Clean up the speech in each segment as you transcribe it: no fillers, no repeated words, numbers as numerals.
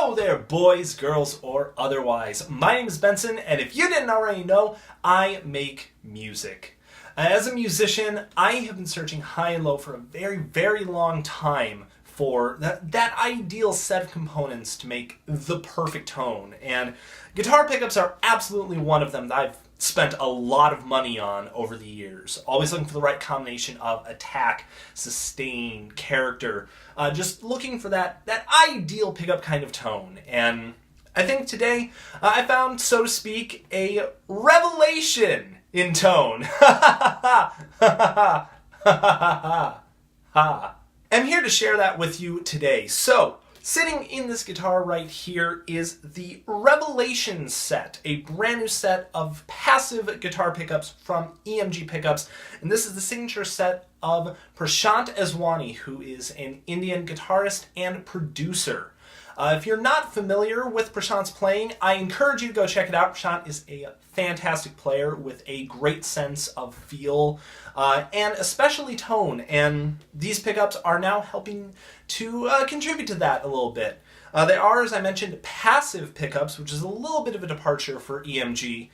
Hello there, boys, girls, or otherwise. My name is Benson, and if you didn't already know, I make music. As a musician, I have been searching high and low for a very, very long time for that ideal set of components to make the perfect tone. And guitar pickups are absolutely one of them that I've spent a lot of money on over the years. Always looking for the right combination of attack, sustain, character. Just looking for that ideal pickup kind of tone. And I think today I found, so to speak, a revelation in tone. I'm here to share that with you today. So, sitting in this guitar right here is the Revelation set, a brand new set of passive guitar pickups from EMG Pickups. And this is the signature set of Prashant Aswani, who is an Indian guitarist and producer. If you're not familiar with Prashant's playing, I encourage you to go check it out. Prashant is a fantastic player with a great sense of feel and especially tone, and these pickups are now helping to contribute to that a little bit. They are, as I mentioned, passive pickups, which is a little bit of a departure for EMG.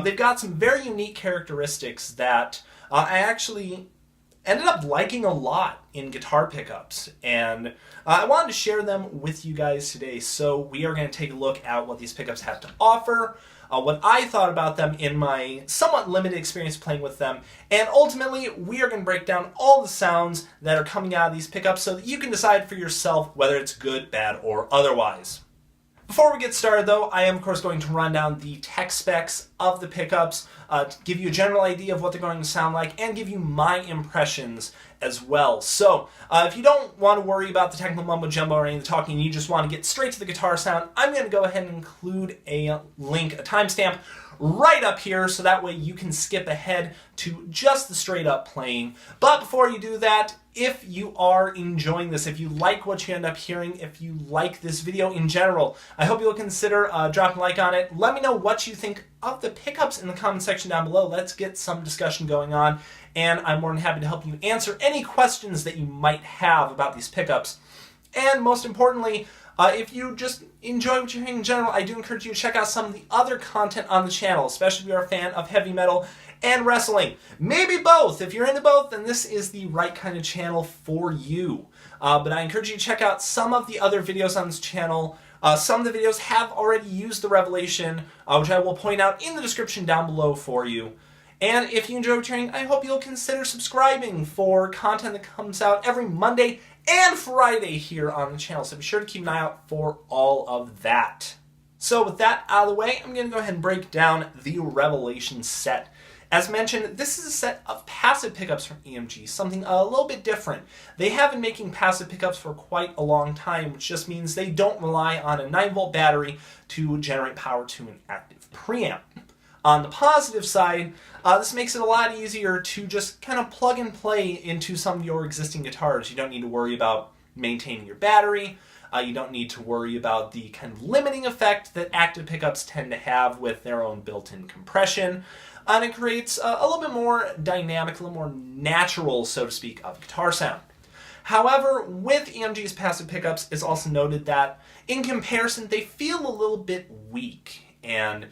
They've got some very unique characteristics that I actually ended up liking a lot in guitar pickups, and I wanted to share them with you guys today. So we are going to take a look at what these pickups have to offer, what I thought about them in my somewhat limited experience playing with them, and ultimately we are going to break down all the sounds that are coming out of these pickups so that you can decide for yourself whether it's good, bad, or otherwise. Before we get started though, I am of course going to run down the tech specs of the pickups, to give you a general idea of what they're going to sound like, and give you my impressions as well. So, if you don't want to worry about the technical mumbo jumbo or any of the talking, you just want to get straight to the guitar sound, I'm going to go ahead and include a link, a timestamp, right up here, so that way you can skip ahead to just the straight up playing. But before you do that, if you are enjoying this, if you like what you end up hearing, if you like this video in general, I hope you'll consider dropping a like on it. Let me know what you think of the pickups in the comment section down below. Let's get some discussion going on, and I'm more than happy to help you answer any questions that you might have about these pickups. And most importantly, if you just enjoy what you're hearing in general, I do encourage you to check out some of the other content on the channel, especially if you're a fan of heavy metal and wrestling. Maybe both. If you're into both, then this is the right kind of channel for you. But I encourage you to check out some of the other videos on this channel. Some of the videos have already used the Revelation, which I will point out in the description down below for you. And if you enjoy what you're hearing, I hope you'll consider subscribing for content that comes out every Monday and Friday here on the channel. So be sure to keep an eye out for all of that. So with that out of the way, I'm going to go ahead and break down the Revelation set. As mentioned, this is a set of passive pickups from EMG, something a little bit different. They have been making passive pickups for quite a long time, which just means they don't rely on a 9-volt battery to generate power to an active preamp. On the positive side, this makes it a lot easier to just kind of plug and play into some of your existing guitars. You don't need to worry about maintaining your battery. You don't need to worry about the kind of limiting effect that active pickups tend to have with their own built-in compression. And it creates a little bit more dynamic, a little more natural, so to speak, of guitar sound. However, with EMG's passive pickups, it's also noted that in comparison, they feel a little bit weak, and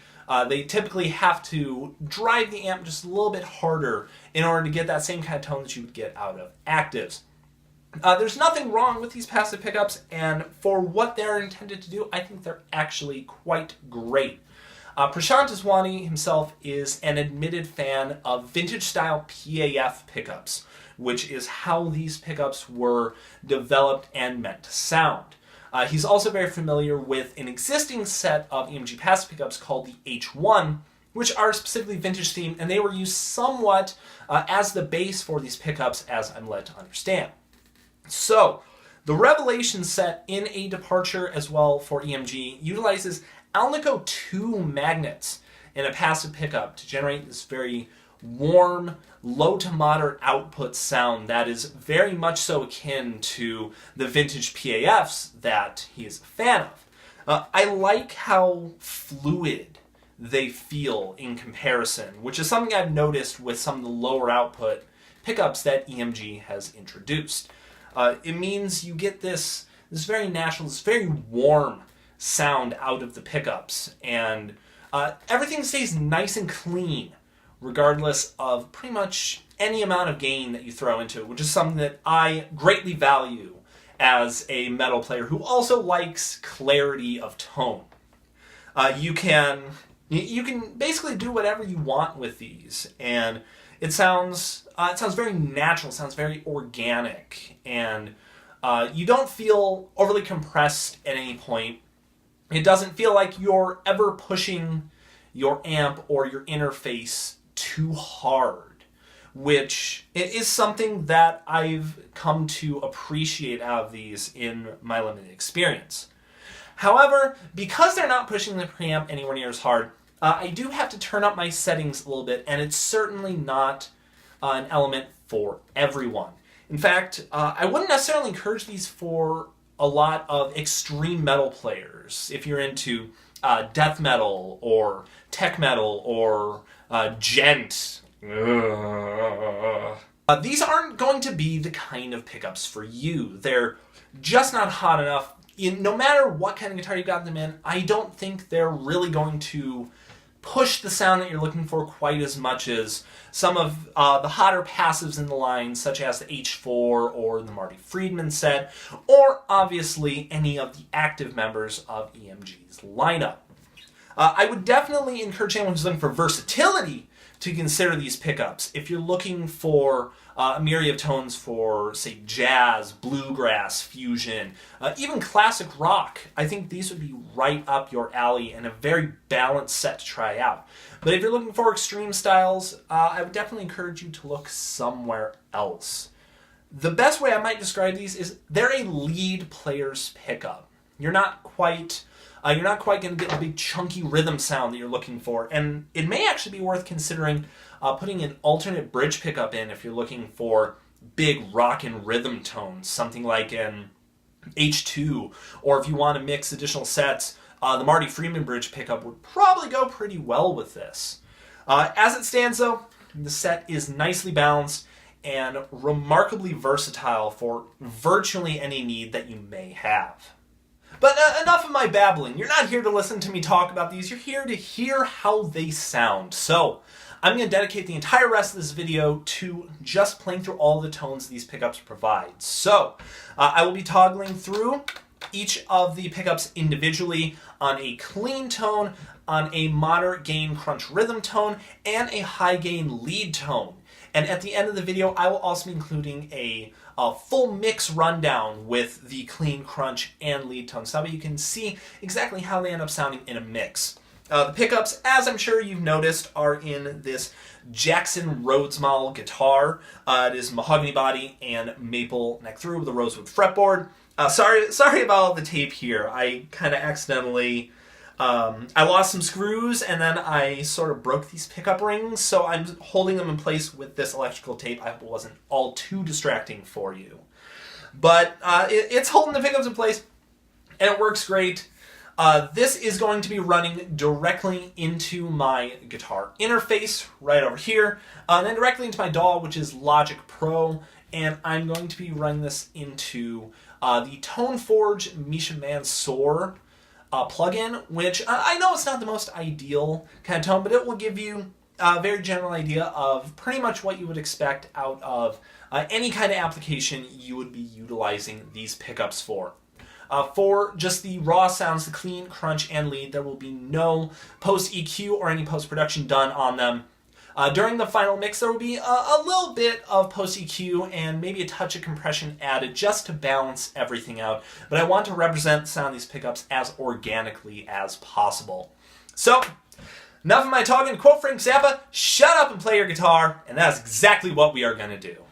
they typically have to drive the amp just a little bit harder in order to get that same kind of tone that you would get out of actives. There's nothing wrong with these passive pickups, and for what they're intended to do, I think they're actually quite great. Prashant Aswani himself is an admitted fan of vintage-style PAF pickups, which is how these pickups were developed and meant to sound. He's also very familiar with an existing set of EMG passive pickups called the H1, which are specifically vintage themed, and they were used somewhat as the base for these pickups, as I'm led to understand. So, the Revelation set, in a departure as well for EMG, utilizes Alnico 2 magnets in a passive pickup to generate this very warm, low to moderate output sound that is very much so akin to the vintage PAFs that he is a fan of. I like how fluid they feel in comparison, which is something I've noticed with some of the lower output pickups that EMG has introduced. It means you get this very natural, this very warm sound out of the pickups, and everything stays nice and clean regardless of pretty much any amount of gain that you throw into it, which is something that I greatly value as a metal player who also likes clarity of tone. You can basically do whatever you want with these, and it sounds very natural, it sounds very organic, and you don't feel overly compressed at any point. It doesn't feel like you're ever pushing your amp or your interface too hard, which is something that I've come to appreciate out of these in my limited experience. However, because they're not pushing the preamp anywhere near as hard, I do have to turn up my settings a little bit, and it's certainly not an element for everyone. In fact, I wouldn't necessarily encourage these for a lot of extreme metal players. If you're into death metal or tech metal or gent. These aren't going to be the kind of pickups for you. They're just not hot enough. No matter what kind of guitar you got them in, I don't think they're really going to push the sound that you're looking for quite as much as some of the hotter passives in the line, such as the H4 or the Marty Friedman set, or obviously any of the active members of EMG's lineup. I would definitely encourage anyone who's looking for versatility to consider these pickups. If you're looking for a myriad of tones for, say, jazz, bluegrass, fusion, even classic rock, I think these would be right up your alley and a very balanced set to try out. But if you're looking for extreme styles, I would definitely encourage you to look somewhere else. The best way I might describe these is they're a lead player's pickup. You're not quite going to get the big chunky rhythm sound that you're looking for, and it may actually be worth considering putting an alternate bridge pickup in if you're looking for big rock and rhythm tones, something like an H2, or if you want to mix additional sets, the Marty Friedman bridge pickup would probably go pretty well with this. As it stands though, the set is nicely balanced and remarkably versatile for virtually any need that you may have. But enough of my babbling. You're not here to listen to me talk about these. You're here to hear how they sound. So I'm going to dedicate the entire rest of this video to just playing through all the tones these pickups provide. So I will be toggling through each of the pickups individually on a clean tone, on a moderate gain crunch rhythm tone, and a high gain lead tone. And at the end of the video, I will also be including a full mix rundown with the clean, crunch, and lead tones, so that you can see exactly how they end up sounding in a mix. The pickups, as I'm sure you've noticed, are in this Jackson Rhodes model guitar. It is mahogany body and maple neck through with a rosewood fretboard. Sorry about all the tape here. I kind of accidentally... I lost some screws and then I sort of broke these pickup rings, so I'm holding them in place with this electrical tape. I hope it wasn't all too distracting for you. But it's holding the pickups in place and it works great. This is going to be running directly into my guitar interface right over here, and then directly into my DAW, which is Logic Pro, and I'm going to be running this into the ToneForge Misha Mansour plugin, which I know it's not the most ideal kind of tone, but it will give you a very general idea of pretty much what you would expect out of any kind of application you would be utilizing these pickups for. For just the raw sounds, the clean, crunch, and lead, there will be no post-EQ or any post-production done on them. During the final mix, there will be a little bit of post-EQ and maybe a touch of compression added just to balance everything out. But I want to represent the sound of these pickups as organically as possible. So, enough of my talking. Quote Frank Zappa, shut up and play your guitar, and that's exactly what we are going to do.